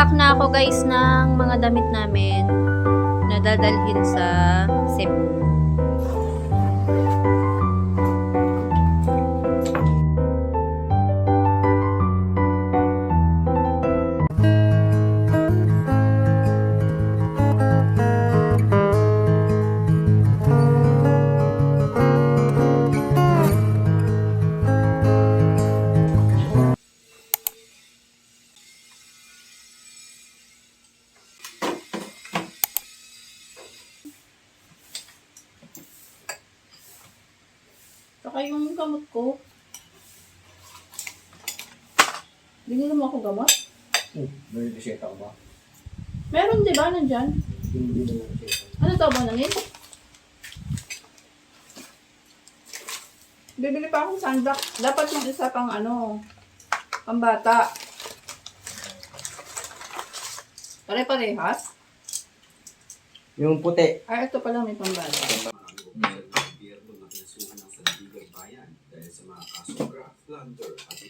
Magpapack na ako guys ng mga damit namin na dadalhin sa Cebu. Saka yung gamot ko. Binili mo ako gamot? May reseta ko ba? Meron di ba nandyan? Hindi na reseta. Ano to ba nanin? Bibili pa akong sunblock. Dapat yung isa pang ano, pambata. Pare-parehas? Yung puti. Ay, ito pala may pambata.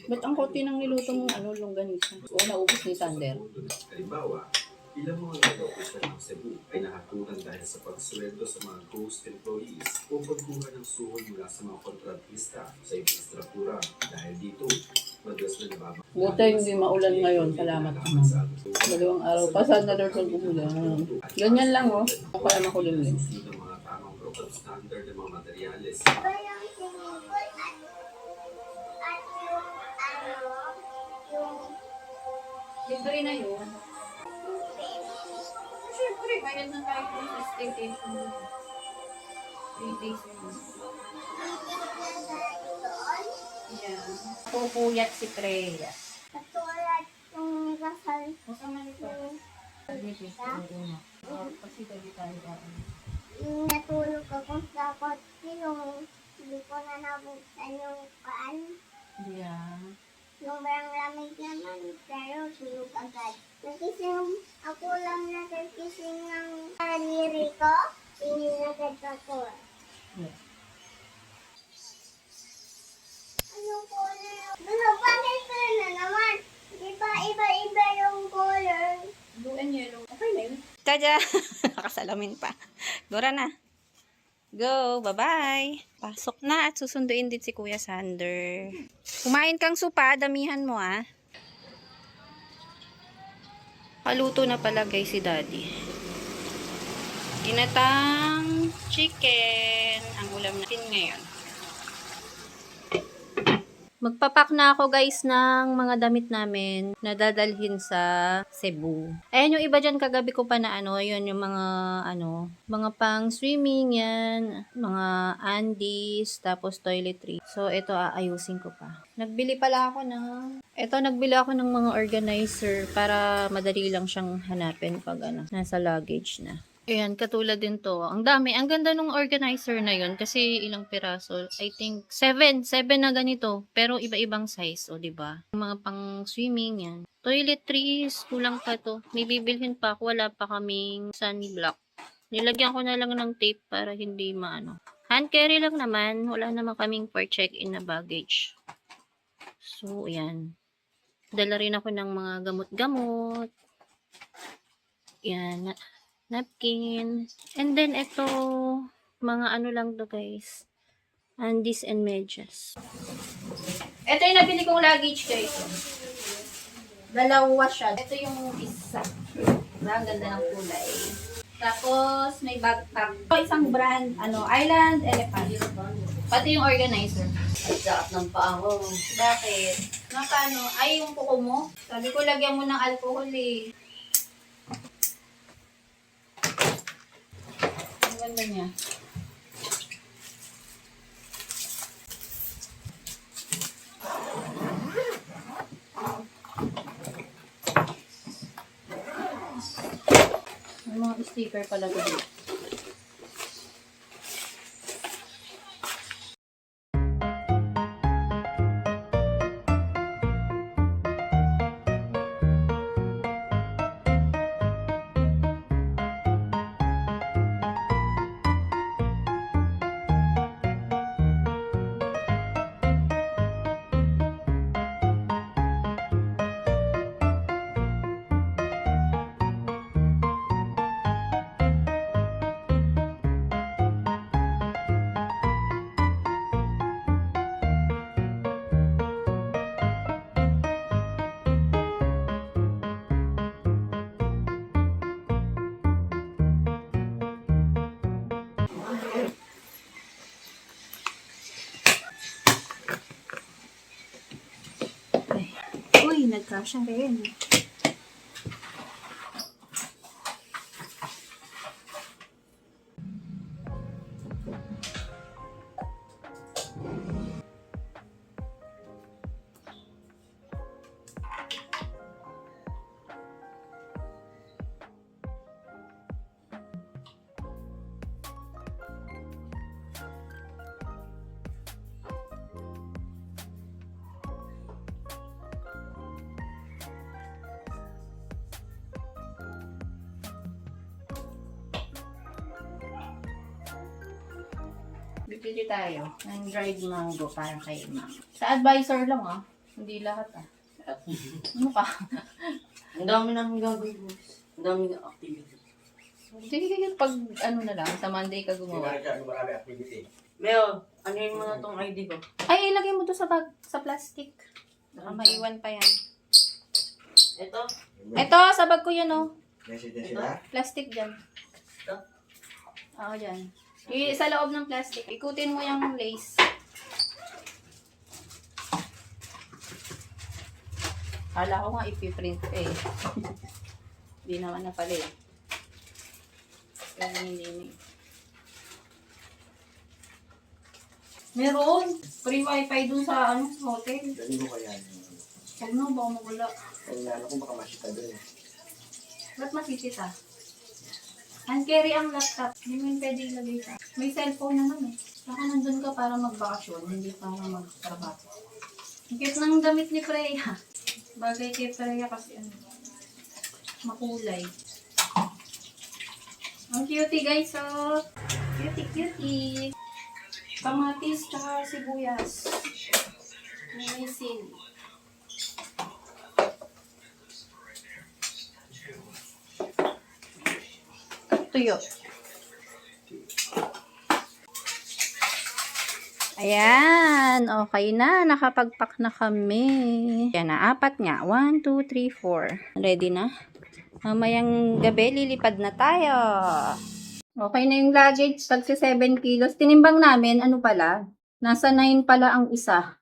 Ba't ang konti ng niluto mong ano, longganisa? O naubos ni Sander? Halimbawa, ilang mga nag-opisya ng Cebu ay nahatulan dahil sa pagsweldo sa mga ghost employees o pagkuha ng suhol mula sa mga kontratista sa infrastruktura. Dahil dito, madalas na nababa. Buti hindi maulan ngayon. Salamat naman. 2 araw pa sana Lord ng umulan. Ganyan lang oh. Ako kaya makulimlim. Susunod ang mga tamang proper standard ng mga materyales. Libre na yun. Siyempre, bayad na tayo kung sa staycation. 3 days yun. Yeah. Pupuyat si Freya. Katulad yung kasal Masama nito. Kasi dali tayo daan. yung natulog ako sa kotse yung hindi ko na nabuksan yung paan. Yeah. Sobrang lamig naman pero tulog agad. Nagising ako lang nagising ng sarili ko. Inilagad ako. Yeah. Anong color? Bakit ka na naman? Di ba iba-iba yung color? Blue and yellow. Okay na yun. Tada! Nakasalamin pa. Dora na. Go! Bye-bye! Pasok na at susunduin din si Kuya Sander. Kumain kang supa. Damihan mo ah. Paluto na pala guys si Daddy. Ginatang chicken. Ang ulam natin ngayon. Magpapack na ako guys ng mga damit namin na dadalhin sa Cebu. Ayan yung iba dyan kagabi ko pa na ano, yun yung mga pang swimming yan, mga undies, tapos toiletries. So ito aayusin ko pa. Nagbili ako ng mga organizer para madali lang siyang hanapin pag nasa luggage na. Ayan, katulad din to. Ang dami. Ang ganda nung organizer na yun kasi ilang piraso. I think 7 na ganito. Pero iba-ibang size, o diba? Mga pang swimming yan. Toiletries, kulang pa to. May bibilhin pa ako. Wala pa kaming sunny block. Nilagyan ko na lang ng tape para hindi maano. Hand carry lang naman. Wala naman kaming for check-in na baggage. So, ayan. Dala rin ako ng mga gamot-gamot. Yan. Napkin. And then, ito, mga ano lang to guys. Undies and medyas. Ito yung nabili kong luggage guys. Dalawa siya. Ito yung isa. Ang ganda ng kulay. Tapos, may backpack. Isang brand, Island Elephant. Pati yung organizer. Ang sarap ng paa ko. Bakit? Paano? Ay, yung kuko mo? Sabi ko, lagyan mo ng alcohol eh. Ang ganda niya. May mga sticker pala dito. Uy, nagkasya rin. Bibili tayo ng dried mango para kay ma'am. Sa advisor lang hindi lahat Ano ka? Ang dami namin gagawin, boss. Ang dami ng activity. Sige, pag ano na lang, sa Monday ka gumawa. Marami activity. Meo, ano yung mga tong ID ko? Ay, ilagay mo to sa bag, sa plastic. Baka maiwan pa yan. Ito? Ito, sa bag ko yan Message na sila. Plastic dyan. Ito? Oo, dyan. Sa loob ng plastic, ikutin mo yung lace. Kala ko nga ipiprint Hindi naman na pala Hindi. Meron. Free wifi dun sa sa hotel. Dali mo kaya yun. Huwag na, baka magula. Kaya ko baka masita doon. Ba't masisita? Hand-carry ang laptop. Hindi mo yung pwede ilagay ka. May cellphone naman Baka nandun ka para magbakasyon, hindi para magtrabaho. Ang cute ng damit ni Freya. Bagay kay Freya kasi makulay. Ang cutie guys, Cutie. Kamatis tsaka sibuyas. May sili. Tuyo. Ayan, okay na. Nakapag-pack na kami. Yan na, 4 nga. 1, 2, 3, 4. Ready na? Mamayang gabi, lilipad na tayo. Okay na yung luggage, tagsi 7 kilos. Tinimbang namin, nasa 9 pala ang isa.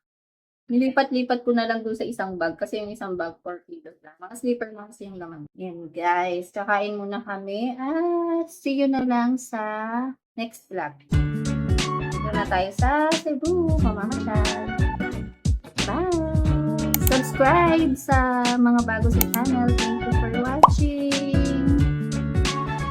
Nilipat-lipat ko na lang doon sa isang bag kasi yung isang bag 4 kilos lang. Mga sleeper na kasi yung laman. Yan guys, kakain muna kami at see you na lang sa next vlog. Dito na tayo sa Cebu, mamamasyal. Bye! Subscribe sa mga bago sa channel. Thank you for watching!